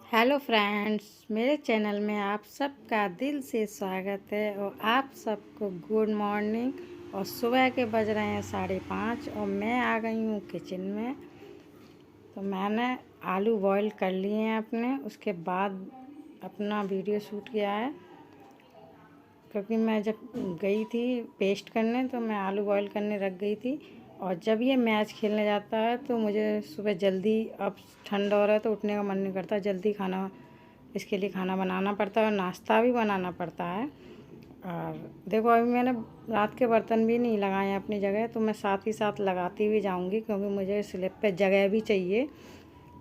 Hello friends, मेरे channel में आप सबका दिल से स्वागत है। और आप सबको गुड मॉर्निंग। और सुबह के बज रहे हैं 5:30 और मैं आ गई हूँ किचन में। तो मैंने आलू बॉईल कर लिए हैं अपने, उसके बाद अपना वीडियो शूट किया है। क्योंकि मैं जब गई थी पेस्ट करने तो मैं आलू बॉईल करने रख गई थी। और जब ये मैच खेलने जाता है तो मुझे सुबह जल्दी, अब ठंड हो रहा है तो उठने का मन नहीं करता, जल्दी खाना, इसके लिए खाना बनाना पड़ता है और नाश्ता भी बनाना पड़ता है। और देखो अभी मैंने रात के बर्तन भी नहीं लगाए हैं अपनी जगह, तो मैं साथ ही साथ लगाती भी जाऊंगी क्योंकि मुझे स्लिप पे जगह भी चाहिए।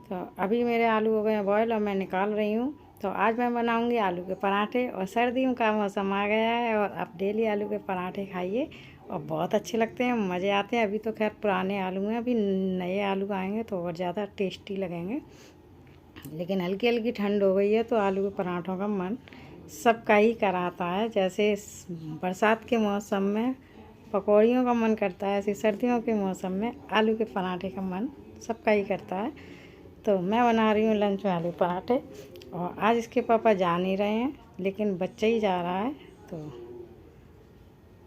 तो अभी मेरे आलू हो गए हैं बॉयल और मैं निकाल रही हूँ। तो आज मैं बनाऊंगी आलू के पराठे, और सर्दियों का मौसम आ गया है और आप डेली आलू के पराठे खाइए और बहुत अच्छे लगते हैं, मज़े आते हैं। अभी तो खैर पुराने आलू हैं, अभी नए आलू आएंगे तो और ज़्यादा टेस्टी लगेंगे। लेकिन हल्की हल्की ठंड हो गई है तो आलू के पराठों का मन सबका ही कराता है। जैसे बरसात के मौसम में पकौड़ियों का मन करता है, ऐसे सर्दियों के मौसम में आलू के पराठे का मन सबका ही करता है। तो मैं बना रही हूँ लंच में आलू पराठे। और आज इसके पापा जा नहीं रहे हैं लेकिन बच्चा ही जा रहा है, तो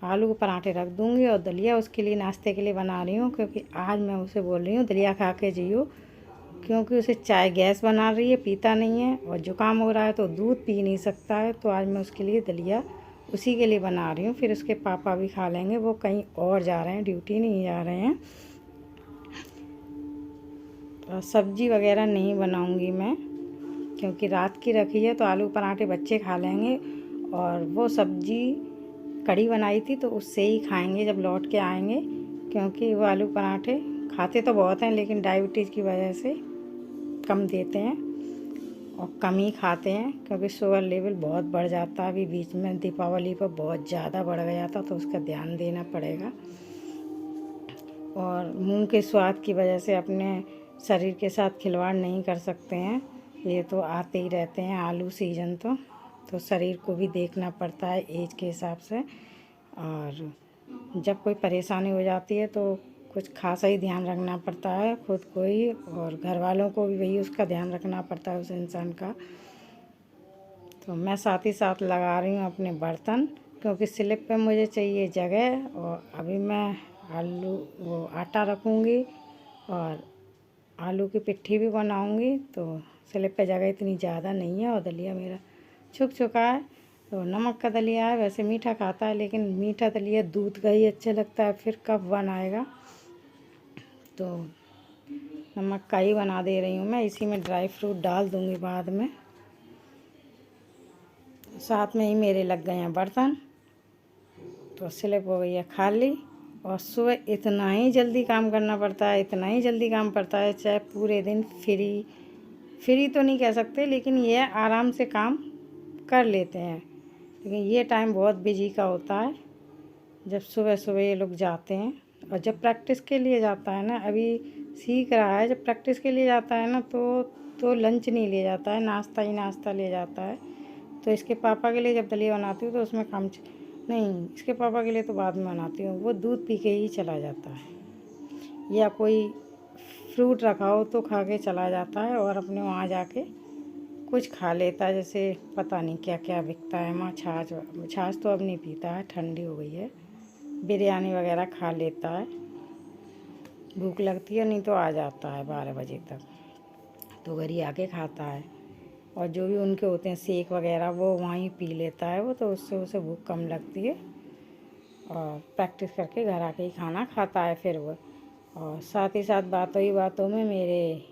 आलू के पराठे रख दूँगी और दलिया उसके लिए नाश्ते के लिए बना रही हूँ। क्योंकि आज मैं उसे बोल रही हूँ दलिया खा के जियो, क्योंकि उसे चाय गैस बना रही है, पीता नहीं है, और जुकाम हो रहा है तो दूध पी नहीं सकता है। तो आज मैं उसके लिए दलिया उसी के लिए बना रही हूँ। फिर उसके पापा भी खा लेंगे, वो कहीं और जा रहे हैं, ड्यूटी नहीं जा रहे हैं। तो सब्जी वगैरह नहीं बनाऊँगी मैं, क्योंकि रात की रखी है तो आलू पराठे बच्चे खा लेंगे। और वो सब्जी कढ़ी बनाई थी तो उससे ही खाएंगे जब लौट के आएंगे। क्योंकि वो आलू पराठे खाते तो बहुत हैं लेकिन डायबिटीज़ की वजह से कम देते हैं और कम ही खाते हैं, क्योंकि शुगर लेवल बहुत बढ़ जाता है। अभी बीच में दीपावली पर बहुत ज़्यादा बढ़ गया था तो उसका ध्यान देना पड़ेगा। और मूंग के स्वाद की वजह से अपने शरीर के साथ खिलवाड़ नहीं कर सकते हैं, ये तो आते ही रहते हैं आलू सीजन। तो शरीर को भी देखना पड़ता है एज के हिसाब से। और जब कोई परेशानी हो जाती है तो कुछ खासा ही ध्यान रखना पड़ता है खुद को ही, और घर वालों को भी वही उसका ध्यान रखना पड़ता है उस इंसान का। तो मैं साथ ही साथ लगा रही हूँ अपने बर्तन, क्योंकि स्लिप पे मुझे चाहिए जगह। और अभी मैं आलू वो आटा रखूँगी और आलू की पिट्ठी भी बनाऊँगी। तो स्लिप पे जगह इतनी ज़्यादा नहीं है और दलिया मेरा छुक चुका है। तो नमक का दलिया है, वैसे मीठा खाता है लेकिन मीठा दलिया दूध का ही अच्छा लगता है, फिर कब बनाएगा। तो नमक का ही बना दे रही हूँ मैं, इसी में ड्राई फ्रूट डाल दूँगी बाद में। साथ में ही मेरे लग गए हैं बर्तन, तो स्लिप हो गई है खाली। और सुबह इतना ही जल्दी काम करना पड़ता है, इतना ही जल्दी काम पड़ता है, चाहे पूरे दिन फ्री तो नहीं कह सकते, लेकिन ये आराम से काम कर लेते हैं। लेकिन ये टाइम बहुत बिजी का होता है जब सुबह सुबह ये लोग जाते हैं। और जब प्रैक्टिस के लिए जाता है ना, अभी सीख रहा है, जब प्रैक्टिस के लिए जाता है ना तो लंच नहीं ले जाता है, नाश्ता ही नाश्ता ले जाता है। तो इसके पापा के लिए जब दलिया बनाती हूँ तो उसमें काम नहीं, इसके पापा के लिए तो बाद में बनाती हूँ, वो दूध पी के ही चला जाता है। या कोई फ्रूट रखा हो तो खा के चला जाता है और अपने वहाँ जाके कुछ खा लेता है। जैसे पता नहीं क्या क्या बिकता है वहाँ, छाछ तो अब नहीं पीता है, ठंडी हो गई है। बिरयानी वगैरह खा लेता है, भूख लगती है नहीं तो आ जाता है 12 बजे तक, तो घर ही आके खाता है। और जो भी उनके होते हैं शेक वगैरह वो वहीं पी लेता है वो, तो उससे उसे भूख कम लगती है। और प्रैक्टिस करके घर आके ही खाना खाता है फिर वो। और साथ ही साथ बातों ही बातों में मेरे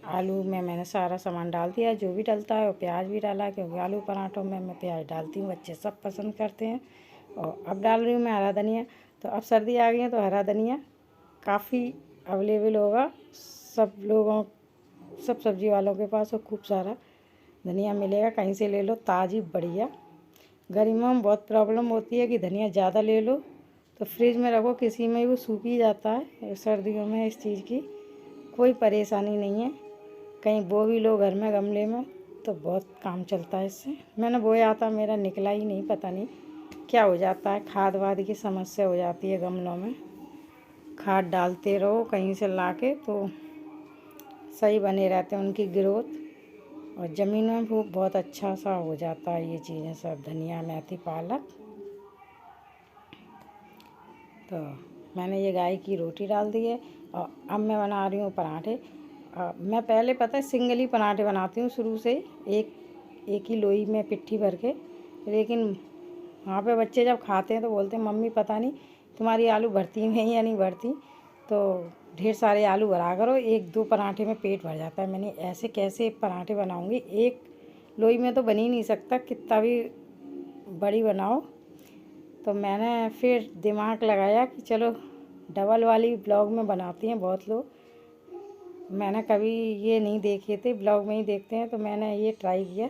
आलू में मैंने सारा सामान डाल दिया, जो भी डलता है, और प्याज भी डाला, क्योंकि आलू पराठों में मैं प्याज डालती हूँ, बच्चे सब पसंद करते हैं। और अब डाल रही हूँ मैं हरा धनिया। तो अब सर्दी आ गई है तो हरा धनिया काफ़ी अवेलेबल होगा सब लोगों, सब सब्जी वालों के पास, और खूब सारा धनिया मिलेगा, कहीं से ले लो ताज़ी बढ़िया। गर्मियों में बहुत प्रॉब्लम होती है कि धनिया ज़्यादा ले लो तो फ्रिज में रखो, किसी में वो सूख ही जाता है। सर्दियों में इस चीज़ की कोई परेशानी नहीं है, कहीं बो भी लो घर में गमले में तो बहुत काम चलता है इससे। मैंने बोया था, मेरा निकला ही नहीं, पता नहीं क्या हो जाता है, खाद वाद की समस्या हो जाती है गमलों में। खाद डालते रहो कहीं से लाके तो सही बने रहते हैं उनकी ग्रोथ। और ज़मीन में भी बहुत अच्छा सा हो जाता है ये चीज़ें सब, धनिया, मेथी, पालक। तो मैंने ये गाय की रोटी डाल दी है और अब मैं बना रही हूँ पराठे। मैं पहले पता है सिंगल ही पराठे बनाती हूँ शुरू से, एक ही लोई में पिट्ठी भर के। लेकिन वहाँ पे बच्चे जब खाते हैं तो बोलते हैं मम्मी पता नहीं तुम्हारी आलू भरती हैं या नहीं भरती, तो ढेर सारे आलू भरा करो, एक दो पराठे में पेट भर जाता है। मैंने ऐसे कैसे पराठे बनाऊँगी, एक लोई में तो बन ही नहीं सकता, कितना भी बड़ी बनाओ। तो मैंने फिर दिमाग लगाया कि चलो डबल वाली ब्लॉग में बनाती हैं बहुत लोग, मैंने कभी ये नहीं देखे थे, ब्लॉग में ही देखते हैं, तो मैंने ये ट्राई किया।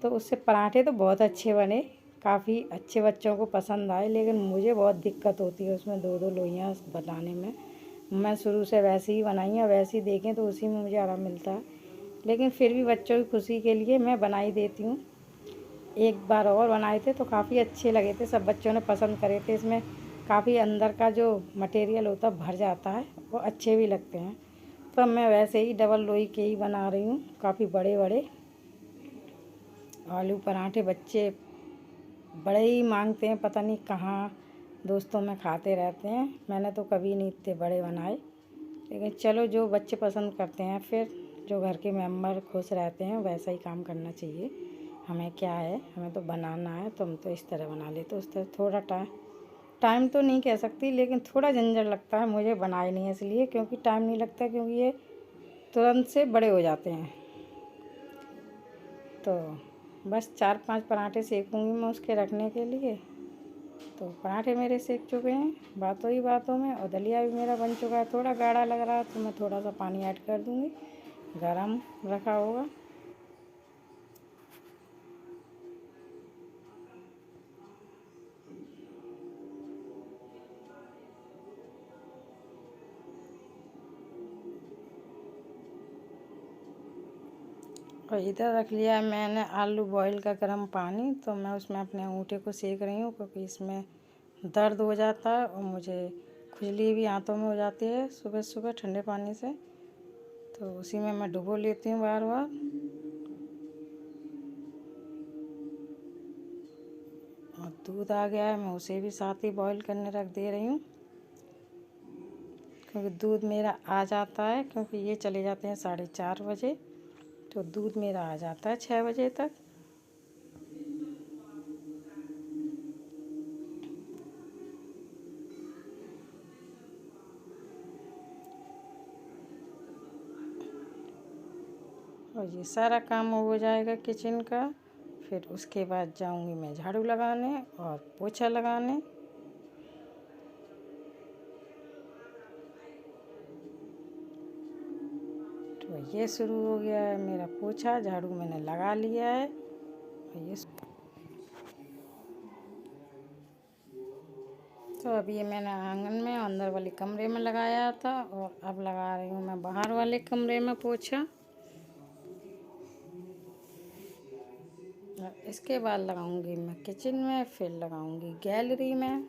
तो उससे पराठे तो बहुत अच्छे बने, काफ़ी अच्छे, बच्चों को पसंद आए। लेकिन मुझे बहुत दिक्कत होती है उसमें दो दो लोइयाँ बनाने में। मैं शुरू से वैसे ही बनाई है, वैसे ही देखें तो उसी में मुझे आराम मिलता है। लेकिन फिर भी बच्चों की खुशी के लिए मैं बना ही देती हूँ। एक बार और बनाए थे तो काफ़ी अच्छे लगे थे, सब बच्चों ने पसंद करे थे। इसमें काफ़ी अंदर का जो मटेरियल होता है भर जाता है, वो अच्छे भी लगते हैं। तो मैं वैसे ही डबल लोई के ही बना रही हूँ, काफ़ी बड़े बड़े आलू पराठे। बच्चे बड़े ही मांगते हैं, पता नहीं कहाँ दोस्तों में खाते रहते हैं। मैंने तो कभी नहीं इतने बड़े बनाए, लेकिन चलो जो बच्चे पसंद करते हैं, फिर जो घर के मेंबर खुश रहते हैं वैसा ही काम करना चाहिए। हमें क्या है, हमें तो बनाना है, तो हम तो इस तरह बना लेते। उस तरह थोड़ा टाइम तो नहीं कह सकती, लेकिन थोड़ा झंझट लगता है मुझे बनाए नहीं, इसलिए क्योंकि टाइम नहीं लगता, क्योंकि ये तुरंत से बड़े हो जाते हैं। तो बस 4-5 पराठे सेकूँगी मैं उसके रखने के लिए। तो पराठे मेरे सेक चुके हैं बातों ही बातों में, और दलिया भी मेरा बन चुका है। थोड़ा गाढ़ा लग रहा है तो मैं थोड़ा सा पानी ऐड कर दूँगी, गरम रखा होगा। और इधर रख लिया मैंने आलू बॉईल का गर्म पानी, तो मैं उसमें अपने अंगूठे को सेक रही हूँ, क्योंकि इसमें दर्द हो जाता है और मुझे खुजली भी हाथों में हो जाती है सुबह सुबह ठंडे पानी से। तो उसी में मैं डुबो लेती हूँ बार बार। और दूध आ गया है, मैं उसे भी साथ ही बॉईल करने रख दे रही हूँ, क्योंकि दूध मेरा आ जाता है, क्योंकि ये चले जाते हैं 4:30 बजे, तो दूध मेरा आ जाता है 6 बजे तक। और ये सारा काम हो जाएगा किचन का, फिर उसके बाद जाऊंगी मैं झाड़ू लगाने और पोछा लगाने। तो ये शुरू हो गया है मेरा पोछा, झाड़ू मैंने लगा लिया है। और ये तो अब ये मैंने आंगन में अंदर वाले कमरे में लगाया था, और अब लगा रही हूँ मैं बाहर वाले कमरे में पोछा। इसके बाद लगाऊंगी मैं किचन में, फिर लगाऊंगी गैलरी में।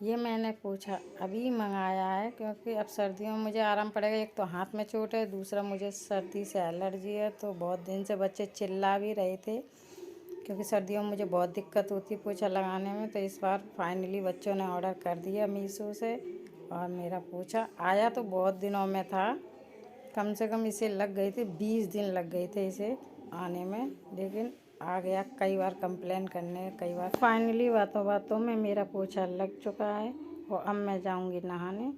ये मैंने पोछा अभी मंगाया है, क्योंकि अब सर्दियों में मुझे आराम पड़ेगा। एक तो हाथ में चोट है, दूसरा मुझे सर्दी से एलर्जी है। तो बहुत दिन से बच्चे चिल्ला भी रहे थे, क्योंकि सर्दियों में मुझे बहुत दिक्कत होती है पोछा लगाने में। तो इस बार फाइनली बच्चों ने ऑर्डर कर दिया मीशो से, और मेरा पोछा आया तो बहुत दिनों में था, कम से कम इसे लग गए थे 20 दिन लग गए थे इसे आने में, लेकिन आ गया। कई बार कंप्लेन करने, कई बार फाइनली बातों बातों में मेरा पोछा लग चुका है, और अब मैं जाऊंगी नहाने।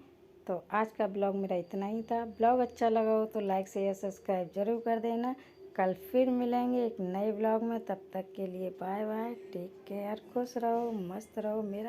तो आज का ब्लॉग मेरा इतना ही था। ब्लॉग अच्छा लगा हो तो लाइक शेयर सब्सक्राइब ज़रूर कर देना। कल फिर मिलेंगे एक नए ब्लॉग में, तब तक के लिए बाय बाय, टेक केयर, खुश रहो, मस्त रहो। मेरा